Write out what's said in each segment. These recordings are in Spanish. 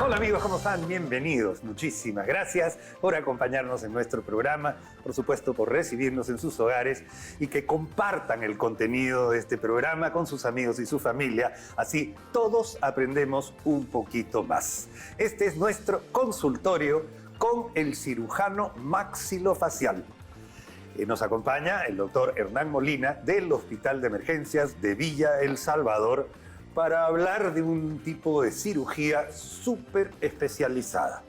Hola amigos, ¿cómo están? Bienvenidos. Muchísimas gracias por acompañarnos en nuestro programa, por supuesto por recibirnos en sus hogares y que compartan el contenido de este programa con sus amigos y su familia. Así todos aprendemos un poquito más. Este es nuestro consultorio con el cirujano maxilofacial. Nos acompaña el doctor Hernán Molina del Hospital de Emergencias de Villa El Salvador para hablar de un tipo de cirugía súper especializada.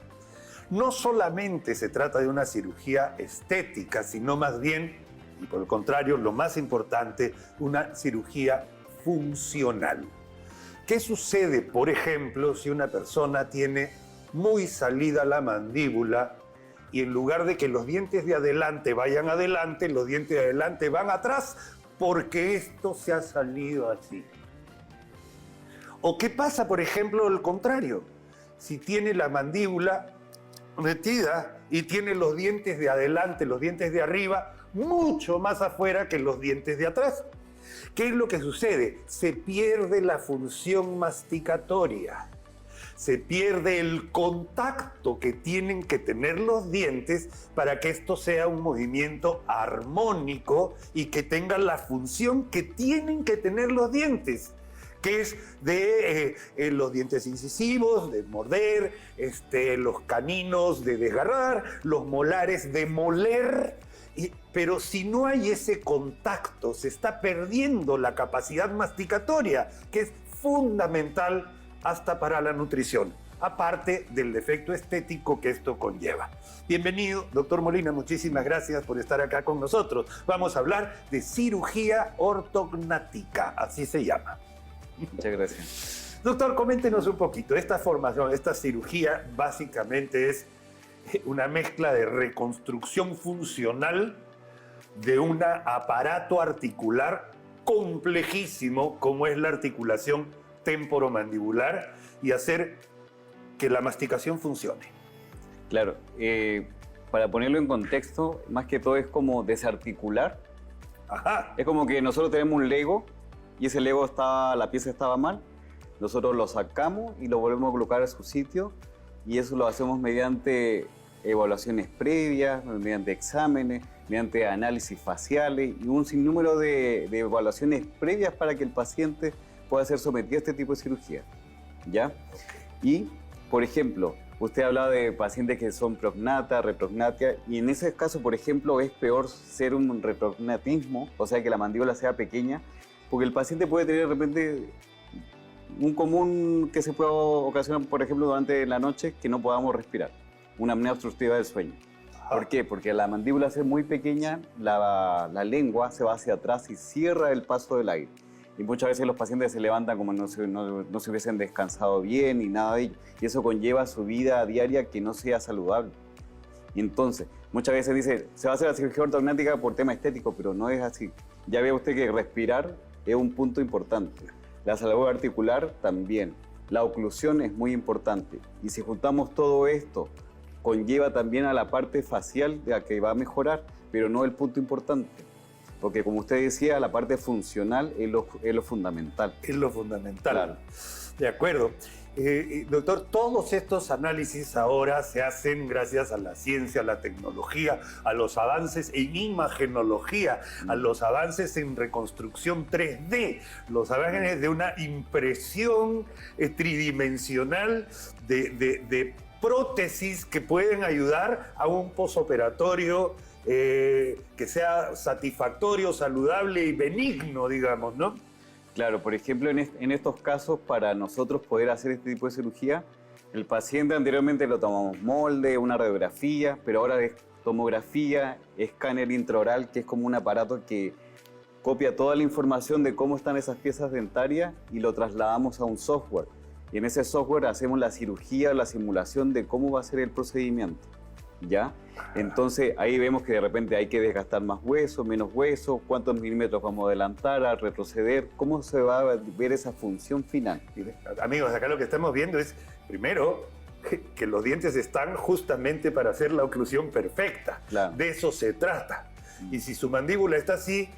No solamente se trata de una cirugía estética, sino más bien, y por el contrario, lo más importante, una cirugía funcional. ¿Qué sucede, por ejemplo, si una persona tiene muy salida la mandíbula y en lugar de que los dientes de adelante vayan adelante, los dientes de adelante van atrás porque esto se ha salido así? ¿O qué pasa, por ejemplo, al contrario? Si tiene la mandíbula metida y tiene los dientes de adelante, los dientes de arriba, mucho más afuera que los dientes de atrás. ¿Qué es lo que sucede? Se pierde la función masticatoria. Se pierde el contacto que tienen que tener los dientes para que esto sea un movimiento armónico y que tenga la función que tienen que tener los dientes, que es de los dientes incisivos, de morder, los caninos de desgarrar, los molares de moler. Pero si no hay ese contacto, se está perdiendo la capacidad masticatoria, que es fundamental hasta para la nutrición, aparte del defecto estético que esto conlleva. Bienvenido, doctor Molina, muchísimas gracias por estar acá con nosotros. Vamos a hablar de cirugía ortognática, así se llama. Muchas gracias. Doctor, coméntenos un poquito. Esta formación, esta cirugía, básicamente es una mezcla de reconstrucción funcional de un aparato articular complejísimo, como es la articulación temporomandibular, y hacer que la masticación funcione. Claro, para ponerlo en contexto, más que todo es como desarticular. Ajá. Es como que nosotros tenemos un Lego y ese Lego la pieza estaba mal, nosotros lo sacamos y lo volvemos a colocar a su sitio, y eso lo hacemos mediante evaluaciones previas, mediante exámenes, mediante análisis faciales y un sinnúmero de evaluaciones previas para que el paciente pueda ser sometido a este tipo de cirugía, ¿ya? Y, por ejemplo, usted hablaba de pacientes que son prognata, reprognatia, y en ese caso, por ejemplo, es peor ser un reprognatismo, o sea, que la mandíbula sea pequeña, porque el paciente puede tener de repente un común que se puede ocasionar, por ejemplo, durante la noche, que no podamos respirar, una apnea obstructiva del sueño. ¿Por qué? Porque la mandíbula es muy pequeña, la lengua se va hacia atrás y cierra el paso del aire. Y muchas veces los pacientes se levantan como no se hubiesen descansado bien y nada de ello. Y eso conlleva su vida diaria que no sea saludable. Y entonces, muchas veces dice, se va a hacer la cirugía ortognática por tema estético, pero no es así. Ya ve usted que respirar es un punto importante. La salud articular también. La oclusión es muy importante. Y si juntamos todo esto, conlleva también a la parte facial, a que va a mejorar, pero no el punto importante. Porque como usted decía, la parte funcional es lo fundamental. Es lo fundamental. Claro. De acuerdo. Doctor, todos estos análisis ahora se hacen gracias a la ciencia, a la tecnología, a los avances en imagenología, a los avances en reconstrucción 3D, los avances de una impresión tridimensional de prótesis que pueden ayudar a un posoperatorio que sea satisfactorio, saludable y benigno, digamos, ¿no? Claro, por ejemplo, en estos casos, para nosotros poder hacer este tipo de cirugía, el paciente anteriormente lo tomamos molde, una radiografía, pero ahora es tomografía, escáner intraoral, que es como un aparato que copia toda la información de cómo están esas piezas dentarias y lo trasladamos a un software. Y en ese software hacemos la cirugía, la simulación de cómo va a ser el procedimiento, ¿ya? Entonces ahí vemos que de repente hay que desgastar más hueso, menos hueso, cuántos milímetros vamos a adelantar, a retroceder, cómo se va a ver esa función final. Amigos, acá lo que estamos viendo es, primero, que los dientes están justamente para hacer la oclusión perfecta. Claro. De eso se trata. Y si su mandíbula está así,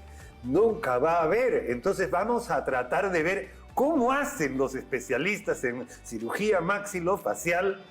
nunca va a ver. Entonces vamos a tratar de ver ¿Cómo hacen los especialistas en cirugía maxilofacial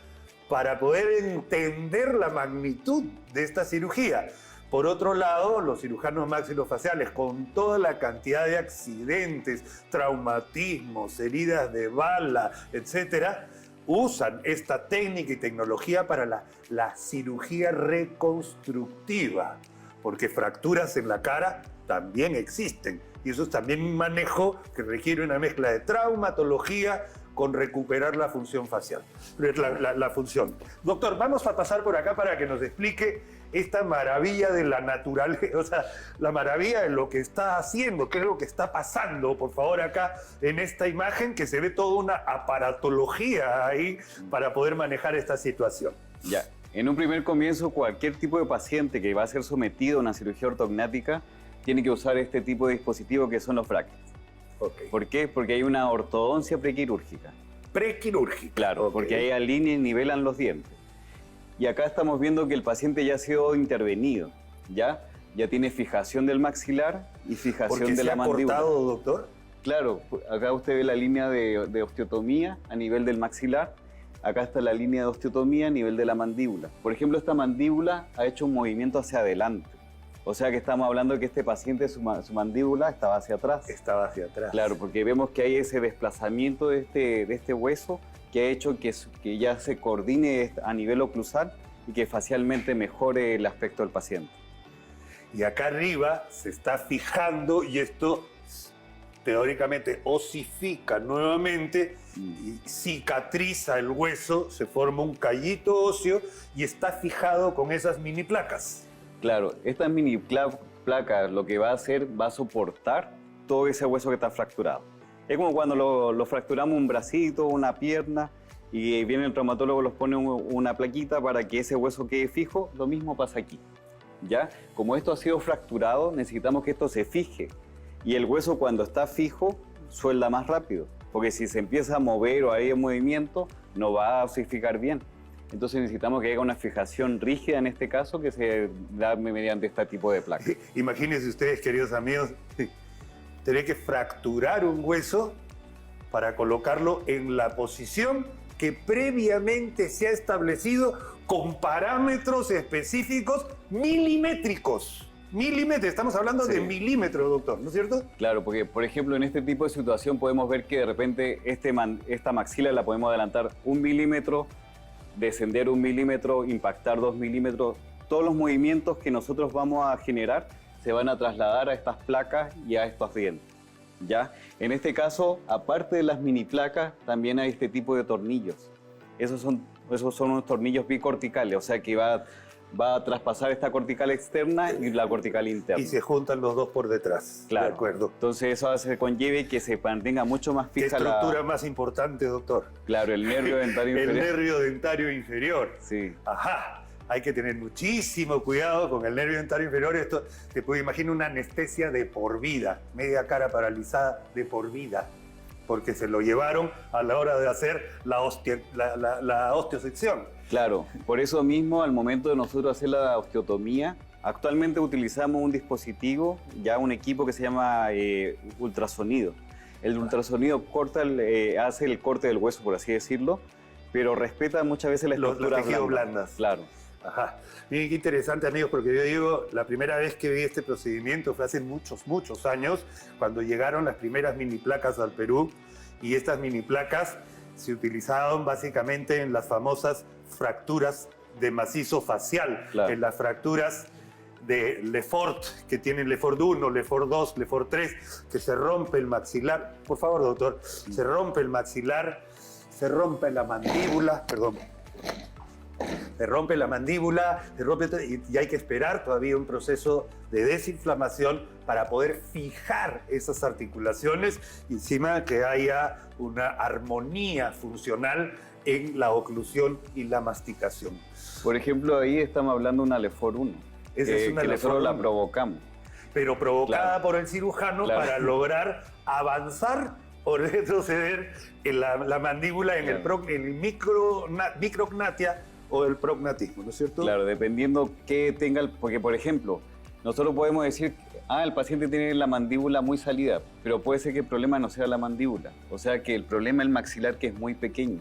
para poder entender la magnitud de esta cirugía? Por otro lado, los cirujanos maxilofaciales, con toda la cantidad de accidentes, traumatismos, heridas de bala, etcétera, usan esta técnica y tecnología para la cirugía reconstructiva, porque fracturas en la cara también existen. Y eso es también un manejo que requiere una mezcla de traumatología con recuperar la función facial, la función. Doctor, vamos a pasar por acá para que nos explique esta maravilla de la naturaleza, o sea, la maravilla de lo que está haciendo, qué es lo que está pasando, por favor, acá en esta imagen, que se ve toda una aparatología ahí para poder manejar esta situación. Ya, en un primer comienzo, cualquier tipo de paciente que va a ser sometido a una cirugía ortognática tiene que usar este tipo de dispositivo que son los brackets. Okay. ¿Por qué? Porque hay una ortodoncia prequirúrgica. Prequirúrgica. Claro, porque ahí alinean y nivelan los dientes. Y acá estamos viendo que el paciente ya ha sido intervenido, ya tiene fijación del maxilar y fijación de la mandíbula. ¿Cortado, doctor? Claro, acá usted ve la línea de osteotomía a nivel del maxilar. Acá está la línea de osteotomía a nivel de la mandíbula. Por ejemplo, esta mandíbula ha hecho un movimiento hacia adelante. O sea que estamos hablando de que este paciente, su mandíbula estaba hacia atrás. Estaba hacia atrás. Claro, porque vemos que hay ese desplazamiento de este hueso que ha hecho que ya se coordine a nivel oclusal y que facialmente mejore el aspecto del paciente. Y acá arriba se está fijando y esto teóricamente osifica nuevamente y cicatriza el hueso, se forma un callito óseo y está fijado con esas mini placas. Claro, esta mini placa lo que va a hacer, va a soportar todo ese hueso que está fracturado. Es como cuando lo fracturamos un bracito, una pierna, y viene el traumatólogo, los pone una plaquita para que ese hueso quede fijo. Lo mismo pasa aquí, ¿ya? Como esto ha sido fracturado, necesitamos que esto se fije. Y el hueso cuando está fijo, suelda más rápido, porque si se empieza a mover o hay un movimiento, no va a osificar bien. Entonces necesitamos que haya una fijación rígida en este caso que se da mediante este tipo de placa. Imagínense ustedes, queridos amigos, tener que fracturar un hueso para colocarlo en la posición que previamente se ha establecido con parámetros específicos milimétricos. Milímetros, estamos hablando de milímetros, doctor, ¿no es cierto? Claro, porque por ejemplo en este tipo de situación podemos ver que de repente esta maxila la podemos adelantar 1 milímetro, descender 1 milímetro, impactar 2 milímetros. Todos los movimientos que nosotros vamos a generar se van a trasladar a estas placas y a estos dientes, ¿ya? En este caso, aparte de las mini placas, también hay este tipo de tornillos. Esos son unos tornillos bicorticales, o sea que va a traspasar esta cortical externa y la cortical interna. Y se juntan los dos por detrás. Claro. De acuerdo. Entonces eso hace conlleve que se mantenga mucho más fija. ¿Qué estructura más importante, doctor? Claro, el nervio dentario inferior. El nervio dentario inferior. Sí. Ajá. Hay que tener muchísimo cuidado con el nervio dentario inferior. Esto te puede imaginar una anestesia de por vida, media cara paralizada de por vida, porque se lo llevaron a la hora de hacer la osteosección. Claro, por eso mismo al momento de nosotros hacer la osteotomía, actualmente utilizamos un dispositivo, ya un equipo que se llama ultrasonido. El ultrasonido hace el corte del hueso, por así decirlo, pero respeta muchas veces la estructura los tejidos blandas. Claro. Ajá. Miren qué interesante, amigos, porque yo digo, la primera vez que vi este procedimiento fue hace muchos años, cuando llegaron las primeras mini placas al Perú, y estas mini placas se utilizaban básicamente en las famosas fracturas de macizo facial, claro, en las fracturas de Lefort, que tienen Lefort 1, Lefort 2, Lefort 3, que se rompe el maxilar. Por favor, doctor, se rompe el maxilar, se rompe la mandíbula, perdón. Se rompe la mandíbula, y hay que esperar todavía un proceso de desinflamación para poder fijar esas articulaciones y encima que haya una armonía funcional en la oclusión y la masticación. Por ejemplo, ahí estamos hablando de una Lefort 1. Esa es una que nosotros la provocamos. Pero provocada, claro, por el cirujano, claro, para lograr avanzar o retroceder en la mandíbula, en claro, el micrognatia o el prognatismo, ¿no es cierto? Claro, dependiendo qué tenga, porque por ejemplo, nosotros podemos decir, el paciente tiene la mandíbula muy salida, pero puede ser que el problema no sea la mandíbula, o sea que el problema es el maxilar, que es muy pequeño.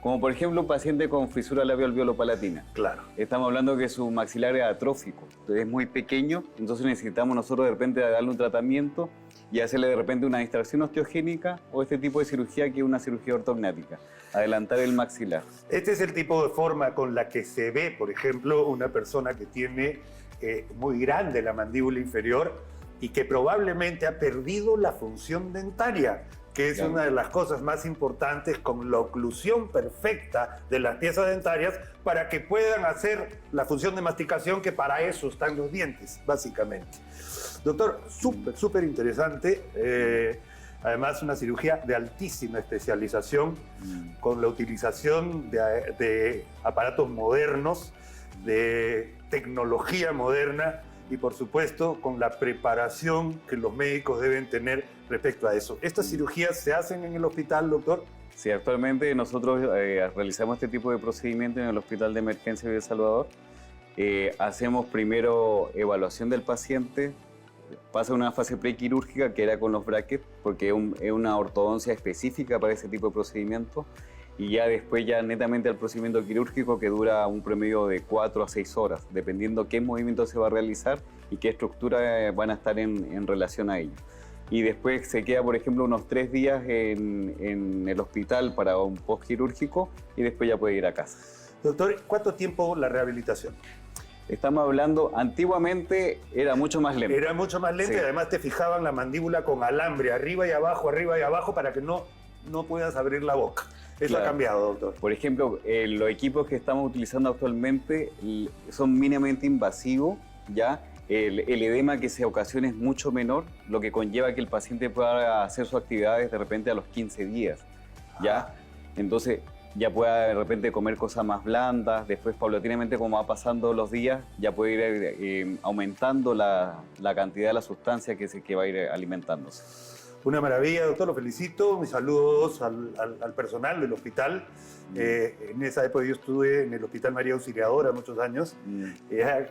Como por ejemplo un paciente con fisura labial-alveolo-palatina. Claro. Estamos hablando que su maxilar es atrófico, entonces es muy pequeño, entonces necesitamos nosotros de repente darle un tratamiento y hacerle de repente una distracción osteogénica o este tipo de cirugía que es una cirugía ortognática, adelantar el maxilar. Este es el tipo de forma con la que se ve, por ejemplo, una persona que tiene muy grande la mandíbula inferior y que probablemente ha perdido la función dentaria, que es una de las cosas más importantes, con la oclusión perfecta de las piezas dentarias para que puedan hacer la función de masticación, que para eso están los dientes, básicamente. Doctor, súper interesante. Además, una cirugía de altísima especialización, con la utilización de aparatos modernos, de tecnología moderna, y por supuesto con la preparación que los médicos deben tener respecto a eso. ¿Estas cirugías se hacen en el hospital, doctor? Sí, actualmente nosotros realizamos este tipo de procedimiento en el Hospital de Emergencia de El Salvador. Hacemos primero evaluación del paciente, pasa una fase prequirúrgica que era con los brackets, porque es una ortodoncia específica para ese tipo de procedimiento, y ya después ya netamente al procedimiento quirúrgico, que dura un promedio de 4 a 6 horas, dependiendo qué movimiento se va a realizar y qué estructura van a estar en relación a ello. Y después se queda, por ejemplo, unos 3 días en el hospital para un postquirúrgico y después ya puede ir a casa. Doctor, ¿cuánto tiempo la rehabilitación? Estamos hablando, antiguamente era mucho más lento. Era mucho más lento, sí. Y además te fijaban la mandíbula con alambre arriba y abajo para que no puedas abrir la boca. Eso Claro. ha cambiado, doctor. Por ejemplo, los equipos que estamos utilizando actualmente son mínimamente invasivos, ¿ya? El edema que se ocasiona es mucho menor, lo que conlleva que el paciente pueda hacer sus actividades de repente a los 15 días, ¿ya? Entonces ya pueda de repente comer cosas más blandas, después paulatinamente como va pasando los días, ya puede ir aumentando la cantidad de la sustancia que va a ir alimentándose. Una maravilla, doctor, lo felicito. Mis saludos al personal del hospital. En esa época yo estuve en el Hospital María Auxiliadora muchos años, que era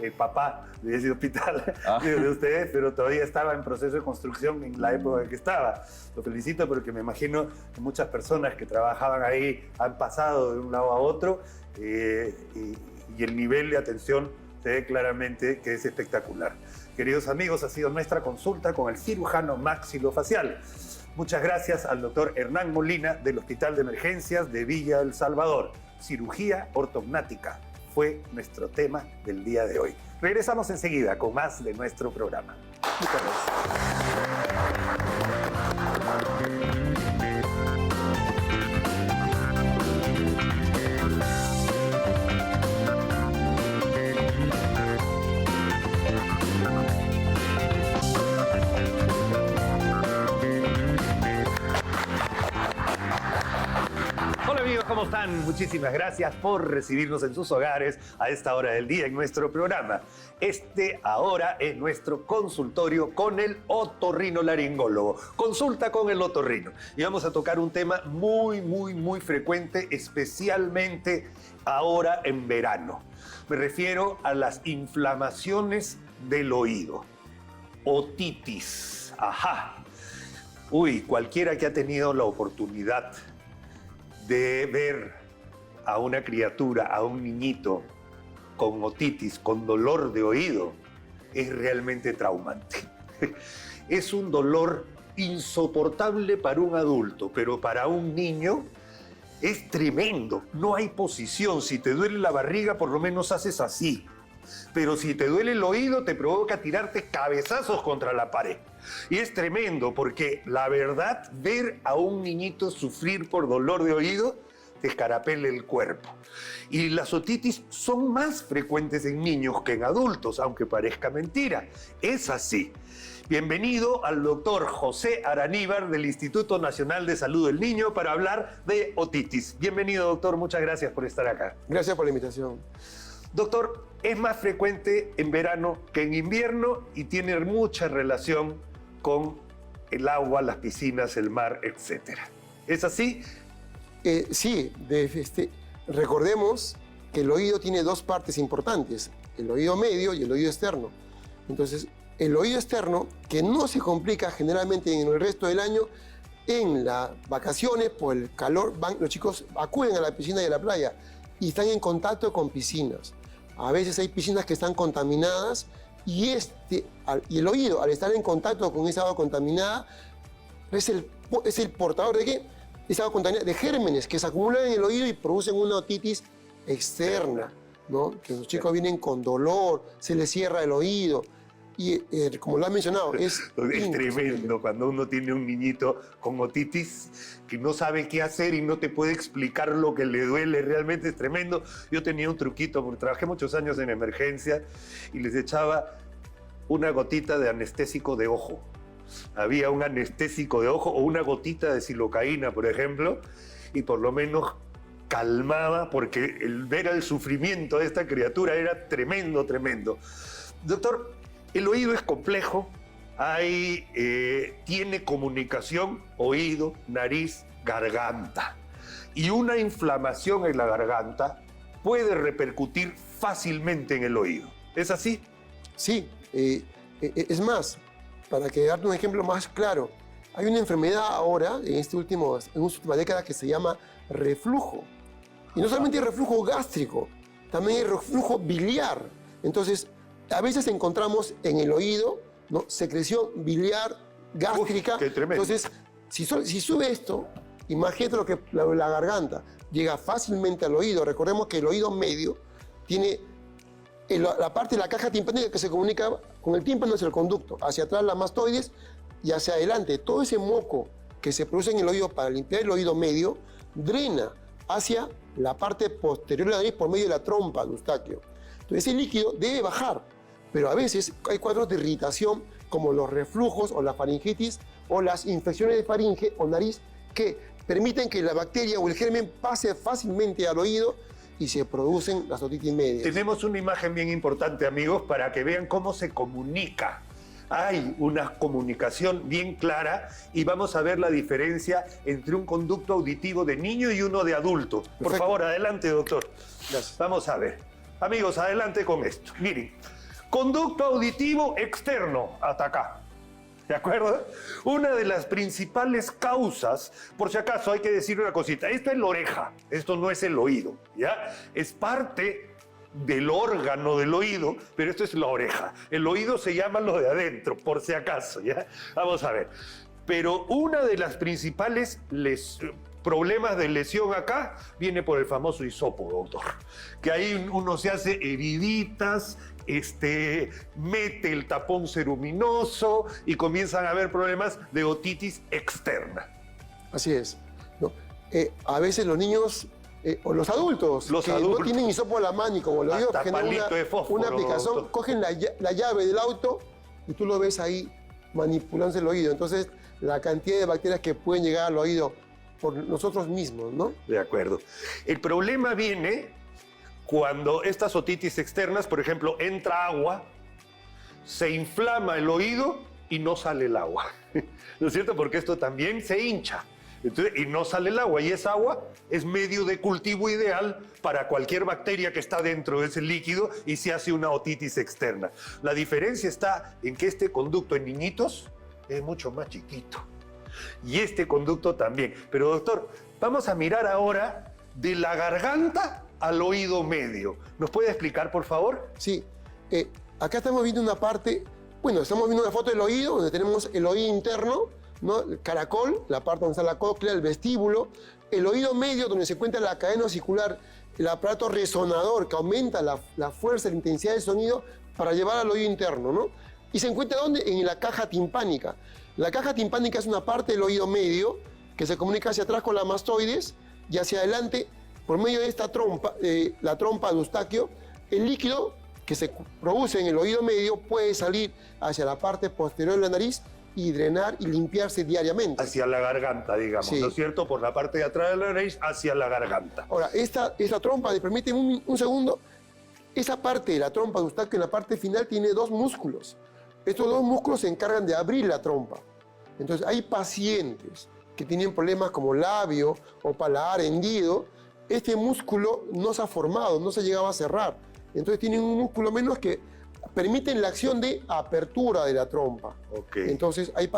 el papá de ese hospital de ustedes, pero todavía estaba en proceso de construcción en la época en que estaba. Lo felicito porque me imagino que muchas personas que trabajaban ahí han pasado de un lado a otro, y el nivel de atención se ve claramente que es espectacular. Queridos amigos, ha sido nuestra consulta con el cirujano maxilofacial. Muchas gracias al doctor Hernán Molina del Hospital de Emergencias de Villa El Salvador. Cirugía ortognática fue nuestro tema del día de hoy. Regresamos enseguida con más de nuestro programa. Muchas gracias. ¿Cómo están? Muchísimas gracias por recibirnos en sus hogares a esta hora del día en nuestro programa. Este ahora es nuestro consultorio con el otorrinolaringólogo. Consulta con el otorrino. Y vamos a tocar un tema muy frecuente, especialmente ahora en verano. Me refiero a las inflamaciones del oído. Otitis. Ajá. Uy, cualquiera que ha tenido la oportunidad de ver a una criatura, a un niñito con otitis, con dolor de oído, es realmente traumante. Es un dolor insoportable para un adulto, pero para un niño es tremendo. No hay posición. Si te duele la barriga, por lo menos haces así. Pero si te duele el oído, te provoca tirarte cabezazos contra la pared. Y es tremendo porque, la verdad, ver a un niñito sufrir por dolor de oído te escarapela el cuerpo. Y las otitis son más frecuentes en niños que en adultos, aunque parezca mentira. Es así. Bienvenido al doctor José Araníbar del Instituto Nacional de Salud del Niño para hablar de otitis. Bienvenido, doctor. Muchas gracias por estar acá. Gracias por la invitación. Doctor, es más frecuente en verano que en invierno y tiene mucha relación con el agua, las piscinas, el mar, etc. ¿Es así? Sí, recordemos que el oído tiene dos partes importantes, el oído medio y el oído externo. Entonces, el oído externo, que no se complica generalmente en el resto del año, en las vacaciones, por el calor, los chicos acuden a la piscina y a la playa y están en contacto con piscinas. A veces hay piscinas que están contaminadas y el oído, al estar en contacto con esa agua contaminada, es el portador de ¿qué? Esa agua contaminada, de gérmenes que se acumulan en el oído y producen una otitis externa, ¿no? Que los chicos vienen con dolor, se les cierra el oído. Y como lo has mencionado, es tremendo cuando uno tiene un niñito con otitis que no sabe qué hacer y no te puede explicar lo que le duele. Realmente es tremendo. Yo tenía un truquito, porque trabajé muchos años en emergencia y les echaba una gotita de anestésico de ojo. Había un anestésico de ojo o una gotita de silocaína, por ejemplo, y por lo menos calmaba, porque el ver el sufrimiento de esta criatura era tremendo, tremendo. Doctor, el oído es complejo, tiene comunicación oído, nariz, garganta. Y una inflamación en la garganta puede repercutir fácilmente en el oído. ¿Es así? Sí, es más, para que darte un ejemplo más claro, hay una enfermedad ahora, en esta última década, que se llama reflujo. Y no solamente hay reflujo gástrico, también hay reflujo biliar. Entonces, a veces encontramos en el oído, ¿no?, secreción biliar gástrica. Uf, qué tremendo. Entonces, si sube esto, imagínate lo que la garganta llega fácilmente al oído. Recordemos que el oído medio tiene la parte de la caja timpánica que se comunica con el tímpano, es el conducto. Hacia atrás la mastoides y hacia adelante. Todo ese moco que se produce en el oído para limpiar el oído medio drena hacia la parte posterior de la nariz por medio de la trompa de Eustaquio. Entonces ese líquido debe bajar, pero a veces hay cuadros de irritación como los reflujos o la faringitis o las infecciones de faringe o nariz que permiten que la bacteria o el germen pase fácilmente al oído y se producen las otitis medias. Tenemos una imagen bien importante, amigos, para que vean cómo se comunica. Hay una comunicación bien clara y vamos a ver la diferencia entre un conducto auditivo de niño y uno de adulto. Por Perfecto. favor, adelante, doctor. Gracias. Vamos a ver. Amigos, adelante con esto. Miren, conducto auditivo externo, hasta acá. ¿De acuerdo? Una de las principales causas, por si acaso hay que decir una cosita, esto es la oreja, esto no es el oído, ¿ya? Es parte del órgano del oído, pero esto es la oreja. El oído se llama lo de adentro, por si acaso, ¿ya? Vamos a ver. Pero una de las principales problemas de lesión acá viene por el famoso hisopo, doctor. Que ahí uno se hace heriditas, mete el tapón ceruminoso y comienzan a haber problemas de otitis externa. Así es, ¿no? A veces los niños o los adultos Los que adultos. no tienen hisopo a la mano y como lo digo, Hasta generan palito de fósforo, una aplicación, doctor. cogen la llave del auto y tú lo ves ahí manipulándose el oído. Entonces, la cantidad de bacterias que pueden llegar al oído por nosotros mismos, ¿no? De acuerdo. El problema viene cuando estas otitis externas, por ejemplo, entra agua, se inflama el oído y no sale el agua. ¿No es cierto? Porque esto también se hincha. Entonces, y no sale el agua. Y esa agua es medio de cultivo ideal para cualquier bacteria que está dentro de ese líquido y se hace una otitis externa. La diferencia está en que este conducto en niñitos es mucho más chiquito. Y este conducto también. Pero doctor, vamos a mirar ahora de la garganta al oído medio. ¿Nos puede explicar, por favor? Sí. Acá estamos viendo una parte, bueno, estamos viendo una foto del oído, donde tenemos el oído interno, ¿no? El caracol, la parte donde está la cóclea, el vestíbulo, el oído medio, donde se encuentra la cadena osicular, el aparato resonador, que aumenta la fuerza y la intensidad del sonido para llevar al oído interno, ¿no? ¿Y se encuentra dónde? En la caja timpánica. La caja timpánica es una parte del oído medio que se comunica hacia atrás con la mastoides y hacia adelante por medio de esta trompa, la trompa de Eustaquio. El líquido que se produce en el oído medio puede salir hacia la parte posterior de la nariz y drenar y limpiarse diariamente. Hacia la garganta, digamos, Sí. ¿no es cierto? Por la parte de atrás de la nariz hacia la garganta. Ahora, esta trompa, me permite un segundo, esa parte de la trompa de Eustaquio en la parte final tiene dos músculos. Estos dos músculos se encargan de abrir la trompa. Entonces, hay pacientes que tienen problemas como labio o paladar hendido. Este músculo no se ha formado, no se ha llegado a cerrar. Entonces, tienen un músculo menos que permiten la acción de apertura de la trompa. Okay. Entonces, hay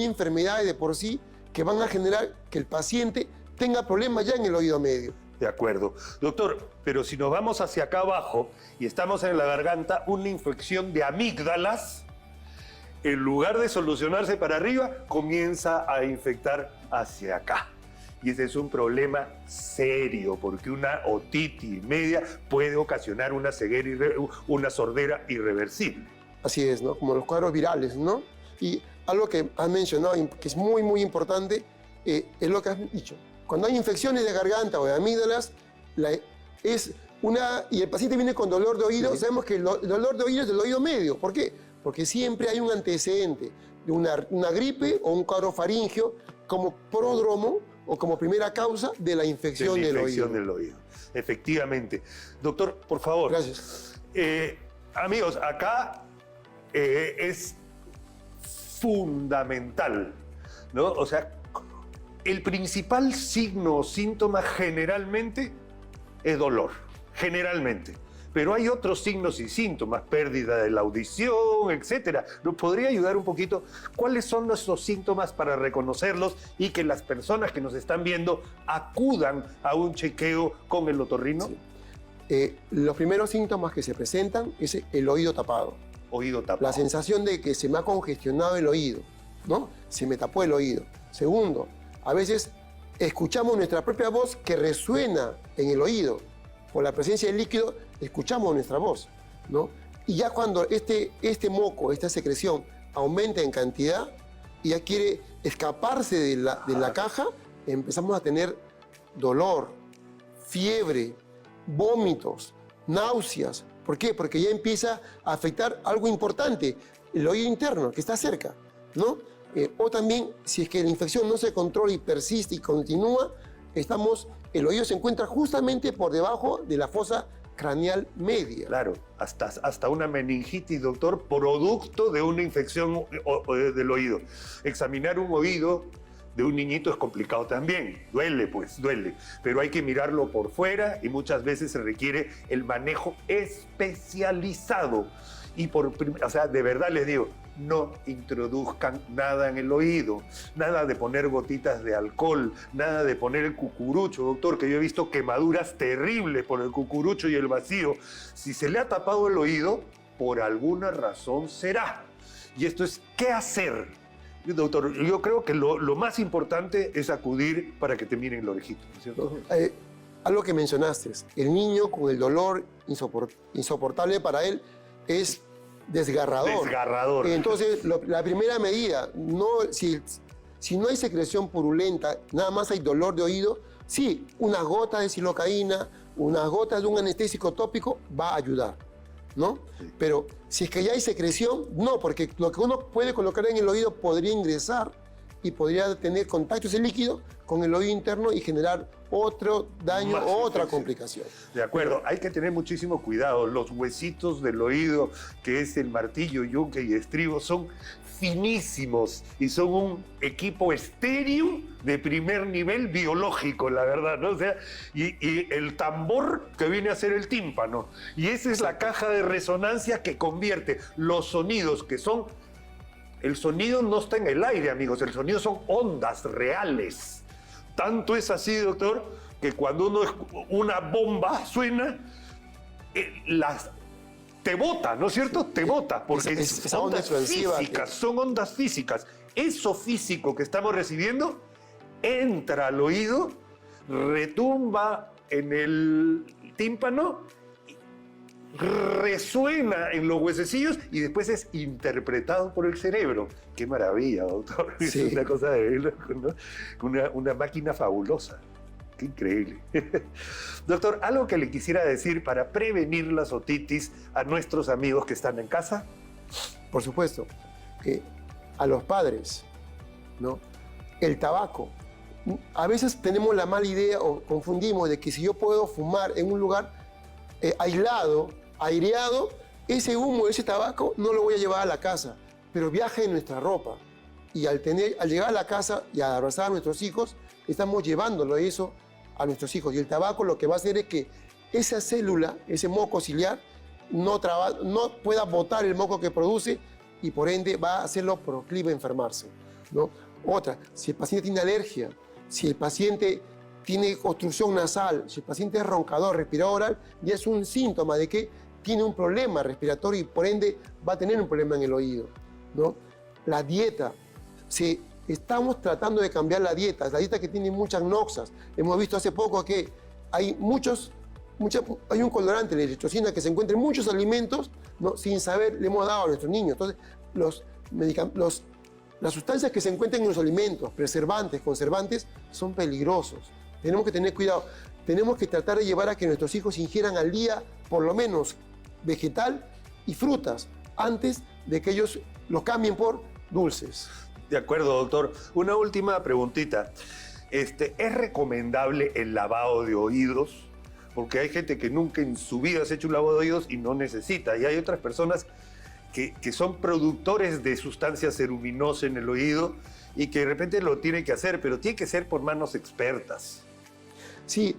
enfermedades de por sí que van a generar que el paciente tenga problemas ya en el oído medio. De acuerdo. Doctor, pero si nos vamos hacia acá abajo y estamos en la garganta, una infección de amígdalas, en lugar de solucionarse para arriba, comienza a infectar hacia acá. Y ese es un problema serio, porque una otitis media puede ocasionar una ceguera, una sordera irreversible. Así es, ¿no? Como los cuadros virales, ¿no? Y algo que has mencionado, que es muy, muy importante, es lo que has dicho. Cuando hay infecciones de garganta o de amígdalas, y el paciente viene con dolor de oído, sabemos que el dolor de oído es del oído medio. ¿Por qué? Porque siempre hay un antecedente de una gripe o un cuadro faríngeo como pródromo o como primera causa de la infección del oído. Efectivamente. Doctor, por favor. Gracias. Amigos, acá es fundamental, ¿no? O sea, el principal signo o síntoma generalmente es dolor, generalmente. Pero hay otros signos y síntomas, pérdida de la audición, etcétera. ¿Nos podría ayudar un poquito? ¿Cuáles son nuestros síntomas para reconocerlos y que las personas que nos están viendo acudan a un chequeo con el otorrino? Sí. Los primeros síntomas que se presentan es el oído tapado. Oído tapado. La sensación de que se me ha congestionado el oído, ¿no? Se me tapó el oído. Segundo, a veces escuchamos nuestra propia voz que resuena en el oído. Por la presencia del líquido, escuchamos nuestra voz, ¿no? Y ya cuando este moco, esta secreción, aumenta en cantidad y ya quiere escaparse de la caja, empezamos a tener dolor, fiebre, vómitos, náuseas. ¿Por qué? Porque ya empieza a afectar algo importante, el oído interno, que está cerca, ¿no? O también, si es que la infección no se controla y persiste y continúa, el oído se encuentra justamente por debajo de la fosa craneal media. Claro, hasta una meningitis, doctor, producto de una infección del oído. Examinar un oído de un niñito es complicado también. Duele, pues, duele. Pero hay que mirarlo por fuera y muchas veces se requiere el manejo especializado. Y o sea, de verdad les digo, no introduzcan nada en el oído, nada de poner gotitas de alcohol, nada de poner el cucurucho, doctor, que yo he visto quemaduras terribles por el cucurucho y el vacío. Si se le ha tapado el oído, por alguna razón será. Y esto es, ¿qué hacer? Doctor, yo creo que lo más importante es acudir para que te miren la orejita, ¿no es cierto? Algo que mencionaste, el niño con el dolor insoportable para él es desgarrador. Desgarrador. Entonces, la primera medida, si no hay secreción purulenta, nada más hay dolor de oído, sí, una gota de silocaína, unas gotas de un anestésico tópico va a ayudar, ¿no? Sí. Pero si es que ya hay secreción, no, porque lo que uno puede colocar en el oído podría ingresar y podría tener contacto ese líquido con el oído interno y generar otro daño o otra complicación. De acuerdo, hay que tener muchísimo cuidado. Los huesitos del oído, que es el martillo, yunque y estribo, son finísimos y son un equipo estéreo de primer nivel biológico, la verdad, ¿no? O sea, y el tambor que viene a ser el tímpano. Y esa es la caja de resonancia que convierte los sonidos que son... El sonido no está en el aire, amigos, el sonido son ondas reales. Tanto es así, doctor, que cuando una bomba suena, te bota, ¿no es cierto? Te bota, porque son ondas físicas, son ondas físicas. Eso físico que estamos recibiendo entra al oído, retumba en el tímpano, resuena en los huesecillos y después es interpretado por el cerebro. ¡Qué maravilla, doctor! Sí. Es una cosa de loco, ¿no? Una máquina fabulosa. ¡Qué increíble! Doctor, ¿algo que le quisiera decir para prevenir las otitis a nuestros amigos que están en casa? Por supuesto. A los padres, ¿no? El tabaco. A veces tenemos la mala idea o confundimos de que si yo puedo fumar en un lugar aislado, aireado, ese humo, ese tabaco, no lo voy a llevar a la casa, pero viaja en nuestra ropa. Y al llegar a la casa y a abrazar a nuestros hijos, estamos llevándolo eso a nuestros hijos. Y el tabaco lo que va a hacer es que esa célula, ese moco ciliar, no pueda botar el moco que produce y por ende va a hacerlo proclive a enfermarse, ¿no? Otra, si el paciente tiene alergia, si el paciente tiene obstrucción nasal, si el paciente es roncador, respirador oral, ya es un síntoma de que tiene un problema respiratorio y por ende va a tener un problema en el oído, ¿no? La dieta, si estamos tratando de cambiar la dieta que tiene muchas noxas. Hemos visto hace poco que hay hay un colorante, la eritrocina, que se encuentra en muchos alimentos, ¿no? Sin saber, le hemos dado a nuestros niños. Entonces, las sustancias que se encuentran en los alimentos, preservantes, conservantes, son peligrosos. Tenemos que tener cuidado. Tenemos que tratar de llevar a que nuestros hijos ingieran al día, por lo menos, vegetal y frutas, antes de que ellos los cambien por dulces. De acuerdo, doctor. Una última preguntita. ¿Es recomendable el lavado de oídos? Porque hay gente que nunca en su vida se ha hecho un lavado de oídos y no necesita. Y hay otras personas que son productores de sustancias ceruminosas en el oído y que de repente lo tienen que hacer, pero tiene que ser por manos expertas. Sí,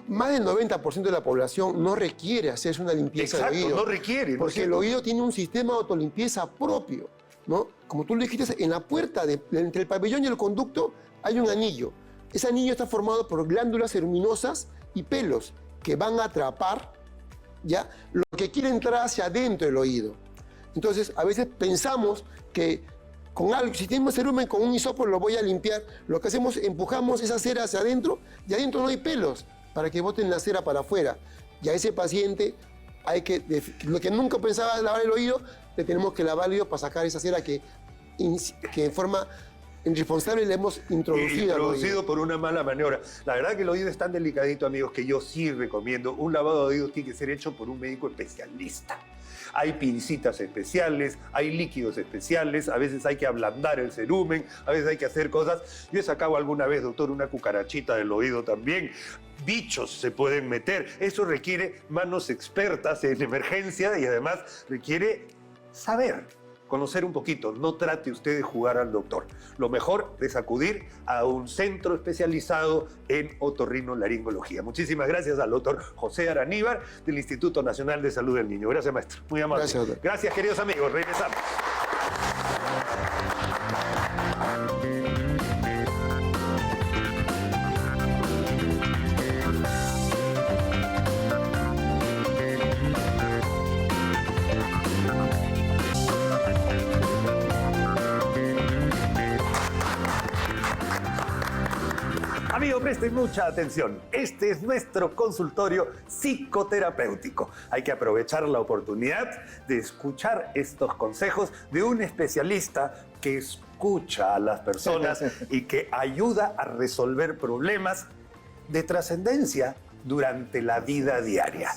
más del 90% de la población no requiere hacerse una limpieza de oído. No requiere. Porque el oído tiene un sistema de autolimpieza propio, ¿no? Como tú lo dijiste, en la puerta entre el pabellón y el conducto hay un anillo. Ese anillo está formado por glándulas ceruminosas y pelos que van a atrapar, ¿ya?, lo que quiere entrar hacia adentro del oído. Entonces, a veces pensamos que con algo, si tenemos cerumen, con un hisopo lo voy a limpiar. Lo que hacemos, empujamos esa cera hacia adentro y adentro no hay pelos para que boten la cera para afuera. Y a ese paciente lo que nunca pensaba lavar el oído, le tenemos que lavar el oído para sacar esa cera que en forma irresponsable le hemos introducido por una mala maniobra. La verdad que el oído es tan delicadito, amigos, que yo sí recomiendo. Un lavado de oídos tiene que ser hecho por un médico especialista. Hay pincitas especiales, hay líquidos especiales, a veces hay que ablandar el cerumen, a veces hay que hacer cosas. Yo he sacado alguna vez, doctor, una cucarachita del oído también. Bichos se pueden meter. Eso requiere manos expertas en emergencia y además requiere saber, conocer un poquito. No trate usted de jugar al doctor. Lo mejor es acudir a un centro especializado en otorrinolaringología. Muchísimas gracias al doctor José Araníbar del Instituto Nacional de Salud del Niño. Gracias, maestro. Muy amable. Gracias, doctor. Gracias, queridos amigos. Regresamos. Amigo, presten mucha atención. Este es nuestro consultorio psicoterapéutico. Hay que aprovechar la oportunidad de escuchar estos consejos de un especialista que escucha a las personas y que ayuda a resolver problemas de trascendencia durante la vida diaria.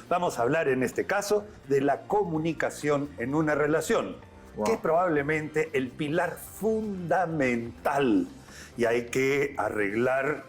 Vamos a hablar en este caso de la comunicación en una relación, que es probablemente el pilar fundamental. Y hay que arreglar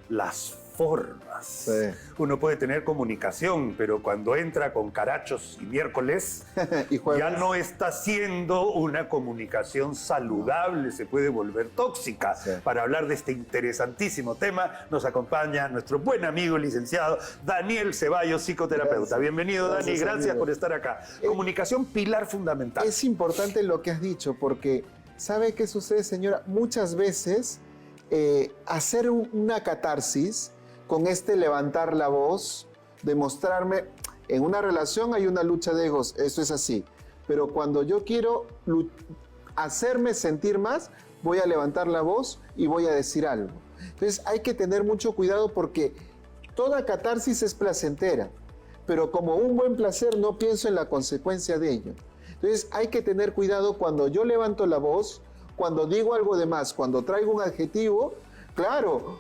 las formas. Sí. Uno puede tener comunicación, pero cuando entra con carachos y miércoles, Y ya no está siendo una comunicación saludable, se puede volver tóxica. Sí. Para hablar de este interesantísimo tema, nos acompaña nuestro buen amigo licenciado Daniel Ceballos, psicoterapeuta. Gracias. Bienvenido, Dani, gracias amigo. por estar acá. Comunicación, pilar fundamental. Es importante lo que has dicho, porque ¿sabe qué sucede, señora? Muchas veces hacer una catarsis con levantar la voz, demostrarme, en una relación hay una lucha de egos, eso es así, pero cuando yo quiero hacerme sentir más, voy a levantar la voz y voy a decir algo. Entonces hay que tener mucho cuidado porque toda catarsis es placentera, pero como un buen placer no pienso en la consecuencia de ello. Entonces hay que tener cuidado cuando yo levanto la voz, cuando digo algo de más, cuando traigo un adjetivo, claro,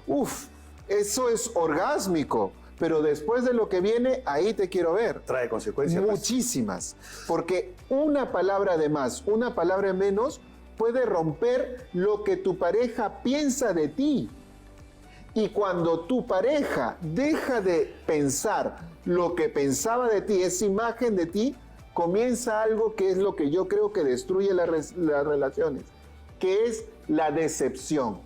eso es orgásmico, pero después de lo que viene, ahí te quiero ver. Trae consecuencias. Muchísimas, porque una palabra de más, una palabra de menos, puede romper lo que tu pareja piensa de ti. Y cuando tu pareja deja de pensar lo que pensaba de ti, esa imagen de ti, comienza algo que es lo que yo creo que destruye las relaciones, que es la decepción.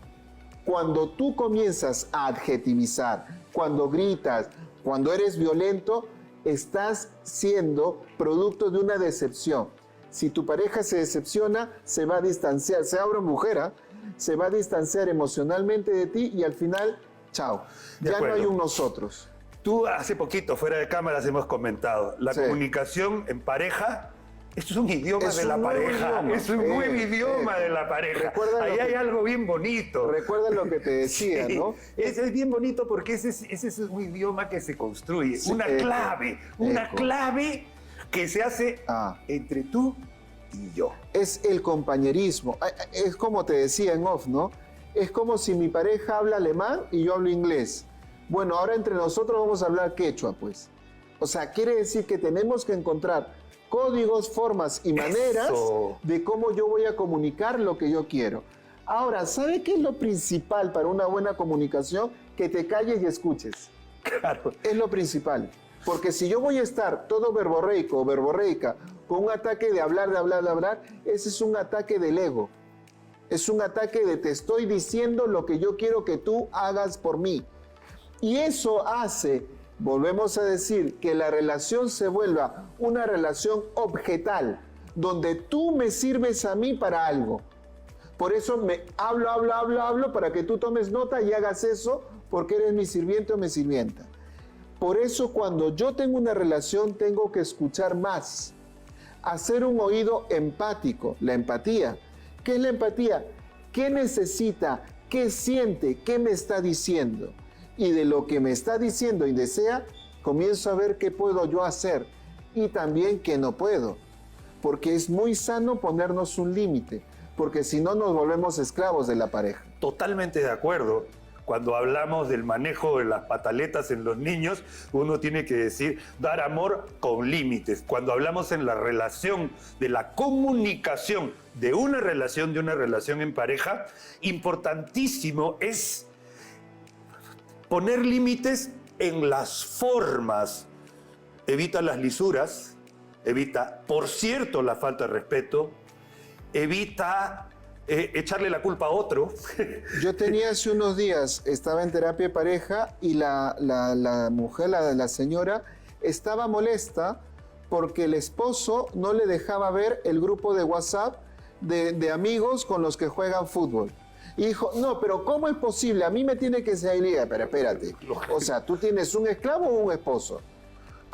Cuando tú comienzas a adjetivizar, cuando gritas, cuando eres violento, estás siendo producto de una decepción. Si tu pareja se decepciona, se va a distanciar, sea hombre o mujer, ¿ah? Se va a distanciar emocionalmente de ti y al final, chao. Ya no hay un nosotros. Tú hace poquito, fuera de cámaras, hemos comentado, la Sí. comunicación en pareja, esto es un idioma Es de un la nuevo pareja, idioma. es un nuevo idioma de la pareja. Recuerda Ahí lo hay que- algo bien bonito. Recuerda lo que te decía, Sí, ¿no? ese es bien bonito porque ese es un idioma que se construye, Sí, una eco, clave que se hace entre tú y yo. Es el compañerismo. Es como te decía en off, ¿no? Es como si mi pareja habla alemán y yo hablo inglés. Bueno, ahora entre nosotros vamos a hablar quechua, pues. O sea, quiere decir que tenemos que encontrar códigos, formas y maneras Eso. de cómo yo voy a comunicar lo que yo quiero. Ahora, ¿sabe qué es lo principal para una buena comunicación? Que te calles y escuches. Claro. Es lo principal. Porque si yo voy a estar todo verborreico o verborreica con un ataque de hablar, ese es un ataque del ego. Es un ataque de te estoy diciendo lo que yo quiero que tú hagas por mí. Y eso hace, volvemos a decir, que la relación se vuelva una relación objetal, donde tú me sirves a mí para algo. Por eso me hablo para que tú tomes nota y hagas eso porque eres mi sirviente o mi sirvienta. Por eso cuando yo tengo una relación tengo que escuchar más, hacer un oído empático, la empatía. ¿Qué es la empatía? ¿Qué necesita? ¿Qué siente? ¿Qué me está diciendo? Y de lo que me está diciendo y desea, comienzo a ver qué puedo yo hacer y también qué no puedo. Porque es muy sano ponernos un límite, porque si no nos volvemos esclavos de la pareja. Totalmente de acuerdo. Cuando hablamos del manejo de las pataletas en los niños, uno tiene que decir dar amor con límites. Cuando hablamos en la relación, de la comunicación de una relación en pareja, importantísimo es poner límites en las formas. Evita las lisuras, evita, por cierto, la falta de respeto, evita echarle la culpa a otro. Yo tenía hace unos días, estaba en terapia de pareja y la mujer, la señora, estaba molesta porque el esposo no le dejaba ver el grupo de WhatsApp de amigos con los que juegan fútbol. Y dijo, no, pero ¿cómo es posible? A mí me tiene que ser... Pero espérate, o sea, ¿tú tienes un esclavo o un esposo?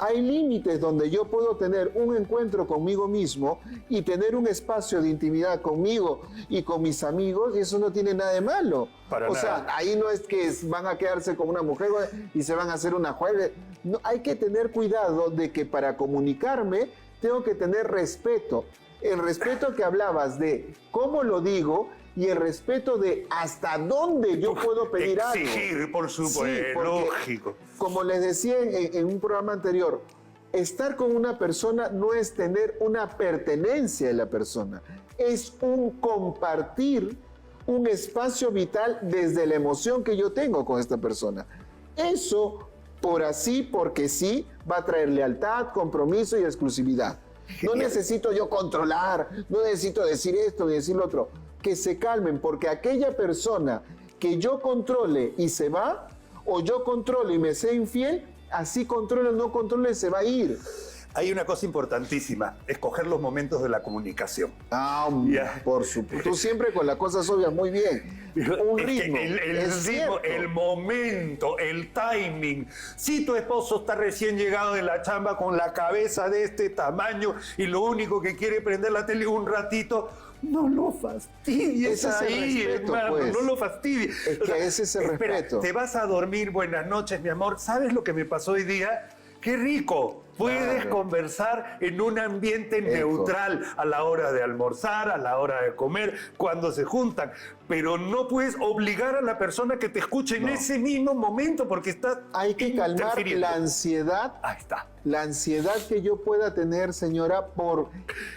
Hay límites donde yo puedo tener un encuentro conmigo mismo y tener un espacio de intimidad conmigo y con mis amigos, y eso no tiene nada de malo. Para o nada. sea, ahí no es que van a quedarse con una mujer y se van a hacer una jueves. No, hay que tener cuidado de que para comunicarme tengo que tener respeto. El respeto que hablabas de cómo lo digo y el respeto de hasta dónde yo puedo pedir algo. Exigir, por supuesto, Sí, porque, lógico. como les decía en un programa anterior, estar con una persona no es tener una pertenencia de la persona, es un compartir un espacio vital desde la emoción que yo tengo con esta persona. Eso, porque sí, va a traer lealtad, compromiso y exclusividad. No necesito yo controlar, no necesito decir esto ni decir lo otro. Que se calmen, porque aquella persona que yo controle y se va, o yo controle y me sea infiel, así controle o no controle, se va a ir. Hay una cosa importantísima, escoger los momentos de la comunicación. Ya. Por supuesto. Tú siempre con las cosas obvias, muy bien. Un Es que ritmo. el es ritmo, cierto. el momento, el timing. Si tu esposo está recién llegado de la chamba con la cabeza de este tamaño y lo único que quiere prender la tele un ratito, no lo fastidies Ese es el ahí, respeto, hermano, pues. no lo fastidies. Es que ese es el espera, respeto. Te vas a dormir, buenas noches, mi amor. ¿Sabes lo que me pasó hoy día? ¡Qué rico! Puedes Claro. conversar en un ambiente neutral a la hora de almorzar, a la hora de comer, cuando se juntan. Pero no puedes obligar a la persona que te escuche en ese mismo momento porque está Hay que calmar interfiriendo. la ansiedad. Ahí está. La ansiedad que yo pueda tener, señora, por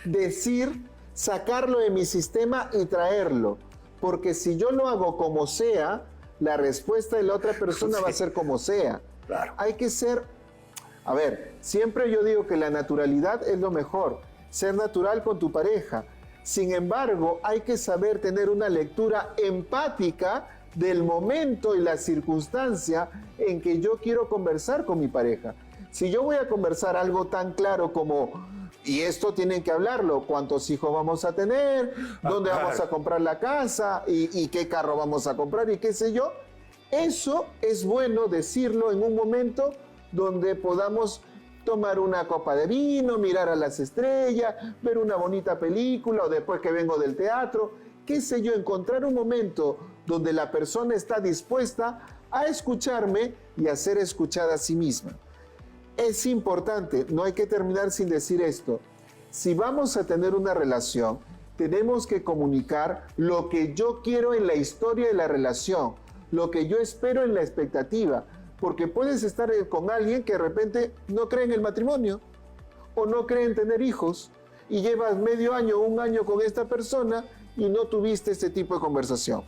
decir, sacarlo de mi sistema y traerlo. Porque si yo lo hago como sea, la respuesta de la otra persona va a ser como sea. Claro. Hay que ser... A ver, siempre yo digo que la naturalidad es lo mejor. Ser natural con tu pareja. Sin embargo, hay que saber tener una lectura empática del momento y la circunstancia en que yo quiero conversar con mi pareja. Si yo voy a conversar algo tan claro como, y esto tienen que hablarlo, cuántos hijos vamos a tener, dónde vamos a comprar la casa, y qué carro vamos a comprar, y qué sé yo, eso es bueno decirlo en un momento donde podamos tomar una copa de vino, mirar a las estrellas, ver una bonita película, o después que vengo del teatro, qué sé yo, encontrar un momento donde la persona está dispuesta a escucharme y a ser escuchada a sí misma. Es importante, no hay que terminar sin decir esto. Si vamos a tener una relación, tenemos que comunicar lo que yo quiero en la historia de la relación, lo que yo espero en la expectativa, porque puedes estar con alguien que de repente no cree en el matrimonio o no cree en tener hijos y llevas medio año o un año con esta persona y no tuviste este tipo de conversación.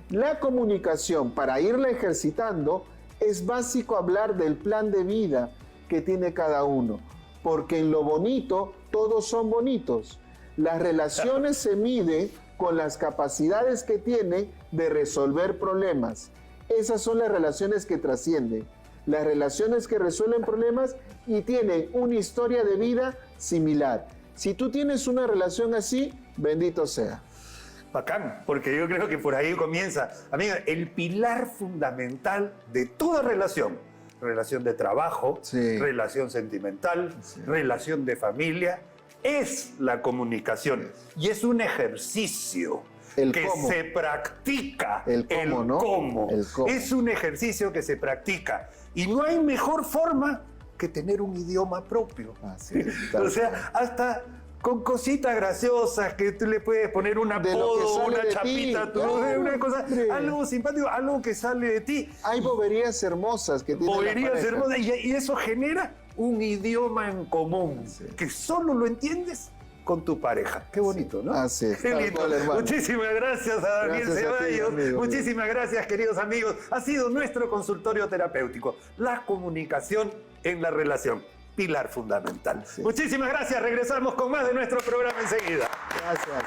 La comunicación, para irla ejercitando, es básico hablar del plan de vida que tiene cada uno, porque en lo bonito todos son bonitos. Las relaciones se miden con las capacidades que tienen de resolver problemas. Esas son las relaciones que trascienden, las relaciones que resuelven problemas y tienen una historia de vida similar. Si tú tienes una relación así, bendito sea. Bacán, porque yo creo que por ahí comienza, amiga, el pilar fundamental de toda relación de trabajo, Sí. relación sentimental, relación de familia, es la comunicación. Y es un ejercicio El que cómo. se practica. El cómo, ¿no? Cómo. El cómo. Es un ejercicio que se practica. Y no hay mejor forma que tener un idioma propio. Así es, tal O sea, hasta con cositas graciosas que tú le puedes poner un De lo que apodo, sale una de chapita, ti. una cosa, Hombre. algo simpático, algo que sale de ti. Hay boberías hermosas que tiene la Podría pareja. ser hermosa, y eso genera un idioma en común que solo lo entiendes con tu pareja. Qué bonito, ¿no? Así es, Qué tal lindo. cual, hermano. Muchísimas gracias a Daniel Gracias a ti, Ceballos. amigo. Muchísimas gracias, queridos amigos. Ha sido nuestro consultorio terapéutico. La comunicación en la relación. Pilar fundamental. Sí. Muchísimas gracias. Regresamos con más de nuestro programa enseguida. Gracias.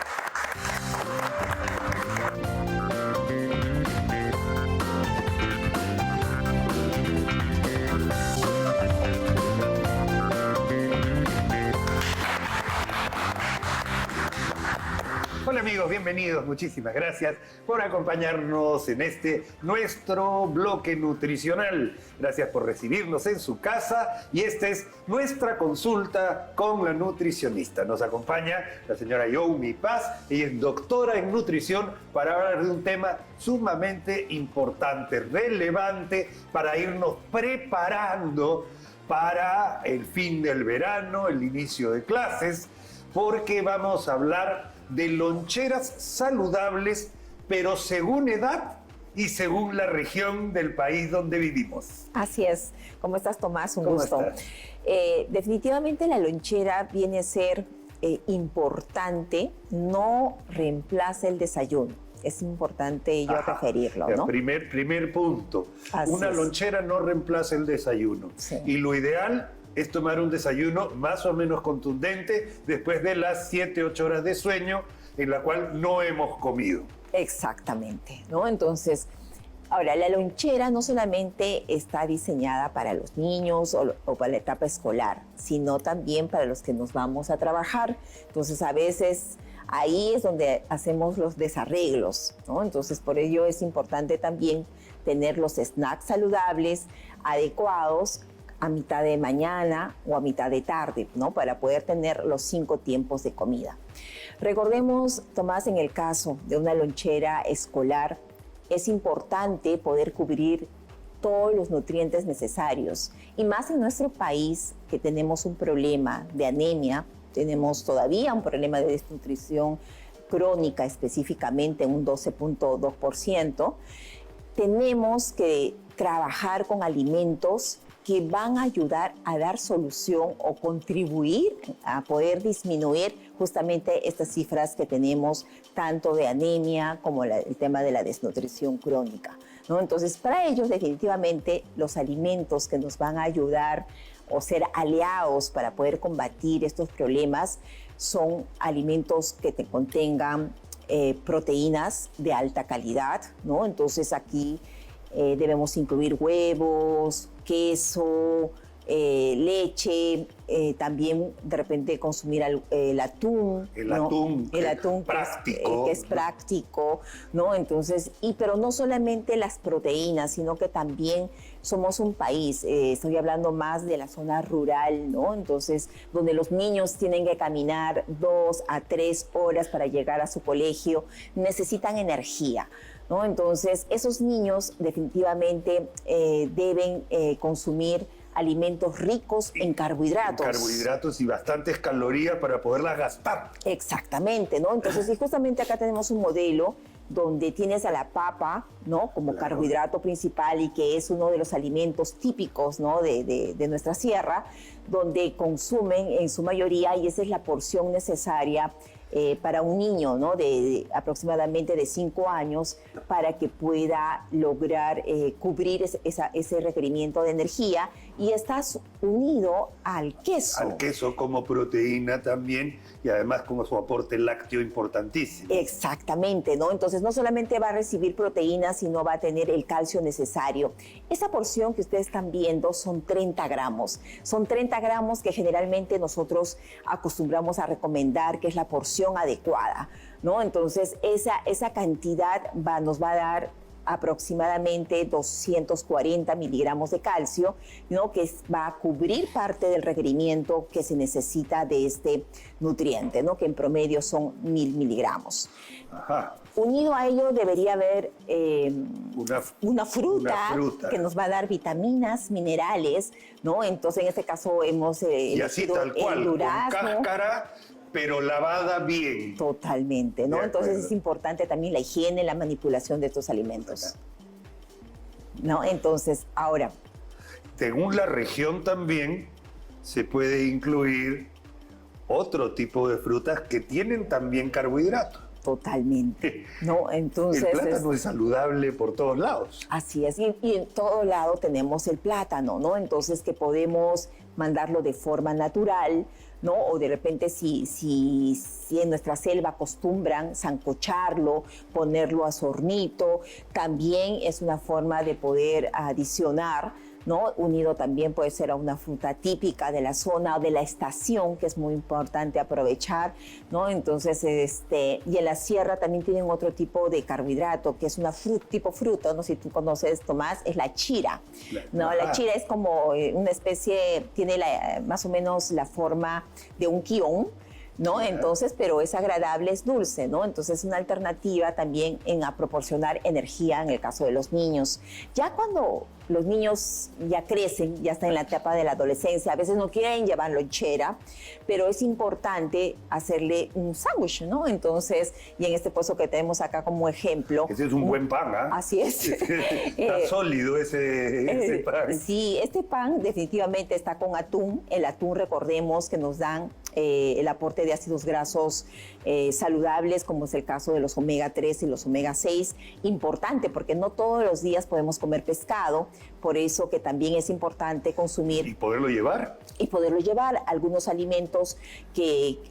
Hola amigos, bienvenidos. Muchísimas gracias por acompañarnos en este nuestro bloque nutricional. Gracias por recibirnos en su casa y esta es nuestra consulta con la nutricionista. Nos acompaña la señora Youmi Paz. Ella es doctora en nutrición para hablar de un tema sumamente importante, relevante para irnos preparando para el fin del verano, el inicio de clases, porque vamos a hablar de loncheras saludables, pero según edad y según la región del país donde vivimos. Así es. ¿Cómo estás, Tomás? Un ¿Cómo gusto. estás? Definitivamente la lonchera viene a ser importante, no reemplaza el desayuno. Es importante yo Ajá. referirlo, ¿no? Primer punto. Así Una es. lonchera no reemplaza el desayuno. Sí. Y lo ideal es tomar un desayuno más o menos contundente después de las 7, 8 horas de sueño en la cual no hemos comido. Exactamente, ¿no? Entonces, ahora, la lonchera no solamente está diseñada para los niños o para la etapa escolar, sino también para los que nos vamos a trabajar. Entonces, a veces ahí es donde hacemos los desarreglos, ¿no? Entonces, por ello es importante también tener los snacks saludables adecuados a mitad de mañana o a mitad de tarde, ¿no? Para poder tener los 5 tiempos de comida. Recordemos, Tomás, en el caso de una lonchera escolar, es importante poder cubrir todos los nutrientes necesarios. Y más en nuestro país, que tenemos un problema de anemia, tenemos todavía un problema de desnutrición crónica, específicamente un 12.2%, tenemos que trabajar con alimentos que van a ayudar a dar solución o contribuir a poder disminuir justamente estas cifras que tenemos, tanto de anemia como el tema de la desnutrición crónica, ¿no? Entonces, para ellos, definitivamente, los alimentos que nos van a ayudar o ser aliados para poder combatir estos problemas son alimentos que te contengan proteínas de alta calidad, ¿no? Entonces, aquí debemos incluir huevos, queso, leche, también de repente consumir el atún. El ¿no? atún, El atún práctico. que es práctico, ¿no? Entonces, pero no solamente las proteínas, sino que también somos un país, estoy hablando más de la zona rural, ¿no? Entonces, donde los niños tienen que caminar 2 a 3 horas para llegar a su colegio, necesitan energía, ¿no? Entonces, esos niños definitivamente deben consumir alimentos ricos en carbohidratos. Carbohidratos y bastantes calorías para poderlas gastar. Exactamente, ¿no? Entonces, y justamente acá tenemos un modelo donde tienes a la papa, ¿no? Como Claro. carbohidrato principal y que es uno de los alimentos típicos, ¿no? de nuestra sierra, donde consumen en su mayoría, y esa es la porción necesaria para un niño, ¿no? de aproximadamente de 5 años, para que pueda lograr cubrir ese requerimiento de energía, y estás unido al queso. Al queso como proteína también, y además como su aporte lácteo importantísimo. Exactamente, ¿no? Entonces no solamente va a recibir proteínas, sino va a tener el calcio necesario. Esa porción que ustedes están viendo son 30 gramos. Son 30 gramos que generalmente nosotros acostumbramos a recomendar, que es la porción adecuada, ¿no? Entonces esa cantidad nos va a dar aproximadamente 240 miligramos de calcio, ¿no? Que va a cubrir parte del requerimiento que se necesita de este nutriente, ¿no? Que en promedio son 1000 miligramos. Ajá. Unido a ello debería haber Una fruta fruta. que nos va a dar vitaminas, minerales, ¿no? Entonces en este caso hemos Y así elegido tal cual, el con durazno. cáscara, pero lavada bien. Totalmente, ¿no? De Entonces acuerdo. es importante también la higiene, la manipulación de estos alimentos. ¿No? Entonces, ahora, Según la región también se puede incluir otro tipo de frutas que tienen también carbohidratos. totalmente, ¿no? Entonces, El plátano es saludable por todos lados. así es, y en todo lado tenemos el plátano, ¿no? Entonces que podemos mandarlo de forma natural, ¿no? O de repente si en nuestra selva acostumbran sancocharlo, ponerlo a su hornito, también es una forma de poder adicionar, ¿no? Unido también puede ser a una fruta típica de la zona o de la estación, que es muy importante aprovechar, ¿no? Entonces, y en la sierra también tienen otro tipo de carbohidrato, que es una tipo fruta, no sé si tú conoces, Tomás, es la chira, ¿no? La chira es como una especie, tiene más o menos la forma de un quión, ¿no? Entonces, pero es agradable, es dulce, ¿no? Entonces es una alternativa también a proporcionar energía en el caso de los niños. Ya cuando los niños ya crecen, ya están en la etapa de la adolescencia, a veces no quieren llevar lonchera, pero es importante hacerle un sándwich, ¿no? Entonces, y en este puesto que tenemos acá como ejemplo. Ese es un buen pan, ¿ah? Así es. Está sólido ese pan. Sí, este pan definitivamente está con atún. El atún, recordemos que nos dan el aporte de ácidos grasos saludables, como es el caso de los omega 3 y los omega 6. Importante, porque no todos los días podemos comer pescado, por eso que también es importante consumir Y poderlo llevar. y poderlo llevar. Algunos alimentos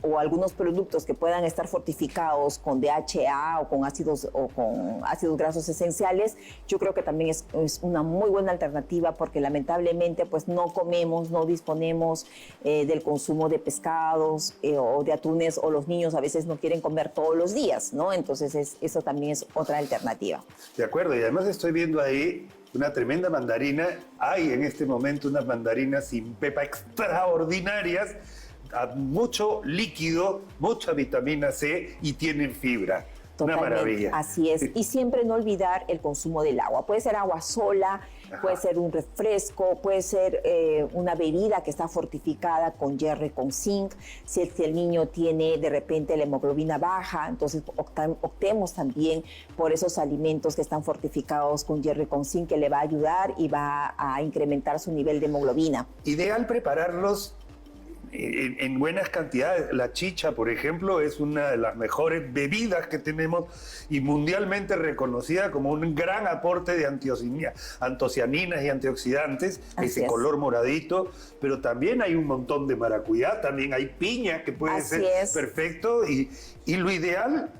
o algunos productos que puedan estar fortificados con DHA o con ácidos grasos esenciales, yo creo que también es una muy buena alternativa, porque lamentablemente pues no disponemos del consumo de pescados o de atunes, o los niños a veces no quieren comer todos los días, ¿no? Entonces eso también es otra alternativa. De acuerdo, y además estoy viendo ahí una tremenda mandarina. Hay en este momento unas mandarinas sin pepa extraordinarias, mucho líquido, mucha vitamina C y tienen fibra. Totalmente, Una maravilla. así es. Y siempre no olvidar el consumo del agua. Puede ser agua sola, puede ser un refresco, puede ser una bebida que está fortificada con hierro y con zinc. Si el niño tiene de repente la hemoglobina baja, entonces optemos también por esos alimentos que están fortificados con hierro y con zinc, que le va a ayudar y va a incrementar su nivel de hemoglobina. Ideal prepararlos en buenas cantidades. La chicha, por ejemplo, es una de las mejores bebidas que tenemos y mundialmente reconocida como un gran aporte de antocianinas y antioxidantes, Así ese es. color moradito, pero también hay un montón de maracuyá, también hay piña que puede Así ser es. perfecto, y lo ideal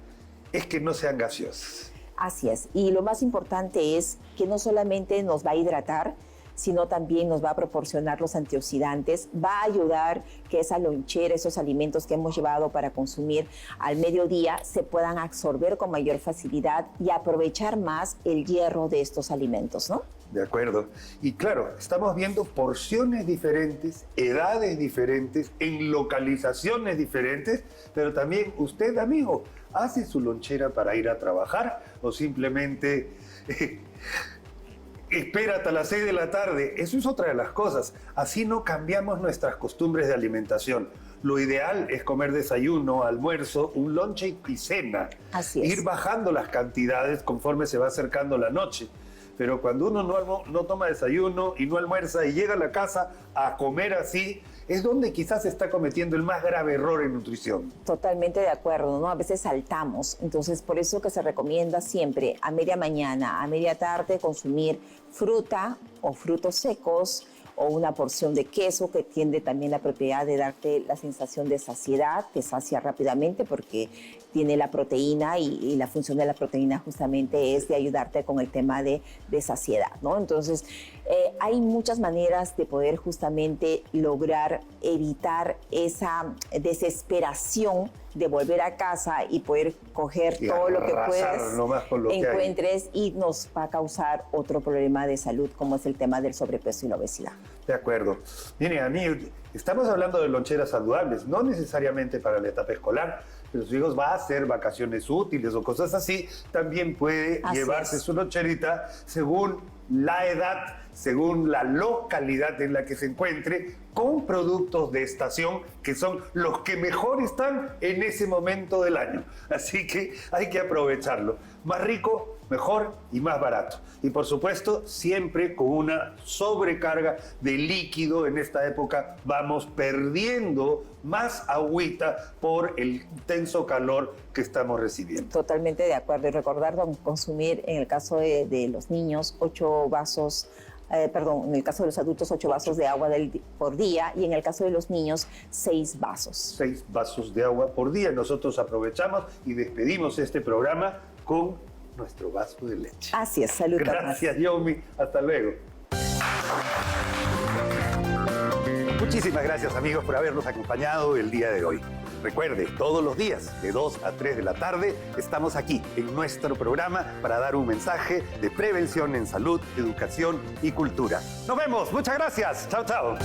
es que no sean gaseosas. Así es. Y lo más importante es que no solamente nos va a hidratar, sino también nos va a proporcionar los antioxidantes, va a ayudar que esa lonchera, esos alimentos que hemos llevado para consumir al mediodía se puedan absorber con mayor facilidad y aprovechar más el hierro de estos alimentos, ¿no? De acuerdo. Y claro, estamos viendo porciones diferentes, edades diferentes, en localizaciones diferentes, pero también usted, amigo, ¿hace su lonchera para ir a trabajar o simplemente espera hasta las 6 de la tarde? Eso es otra de las cosas. Así no cambiamos nuestras costumbres de alimentación. Lo ideal es comer desayuno, almuerzo, un lonche y cena. Así es. Ir bajando las cantidades conforme se va acercando la noche. Pero cuando uno no toma desayuno y no almuerza y llega a la casa a comer así, es donde quizás se está cometiendo el más grave error en nutrición. Totalmente de acuerdo, ¿no? A veces saltamos, entonces por eso que se recomienda siempre a media mañana, a media tarde consumir fruta o frutos secos o una porción de queso que tiene también la propiedad de darte la sensación de saciedad, te sacia rápidamente porque tiene la proteína y la función de la proteína justamente es de ayudarte con el tema de saciedad, ¿no? Entonces, hay muchas maneras de poder justamente lograr evitar esa desesperación de volver a casa y poder coger Y todo lo que arrasar puedes, nomás con lo que hay. encuentres y nos va a causar otro problema de salud como es el tema del sobrepeso y la obesidad. De acuerdo. Mire, a mí, estamos hablando de loncheras saludables, no necesariamente para la etapa escolar, pero si hijos va a hacer vacaciones útiles o cosas así, también puede Así llevarse es. su loncherita según la edad, según la localidad en la que se encuentre, con productos de estación que son los que mejor están en ese momento del año. Así que hay que aprovecharlo. Más rico, mejor y más barato. Y por supuesto, siempre con una sobrecarga de líquido. En esta época vamos perdiendo más agüita por el intenso calor que estamos recibiendo. Totalmente de acuerdo. Y recordar consumir, en el caso de los niños, 8 vasos, en el caso de los adultos, 8 vasos de agua por día y en el caso de los niños, 6 vasos. 6 vasos de agua por día. Nosotros aprovechamos y despedimos este programa con nuestro vaso de leche. Así es, salud. Gracias, Yomi. Hasta luego. Muchísimas gracias, amigos, por habernos acompañado el día de hoy. Recuerde, todos los días, de 2 a 3 de la tarde, estamos aquí en nuestro programa para dar un mensaje de prevención en salud, educación y cultura. Nos vemos. Muchas gracias. Chao, chao.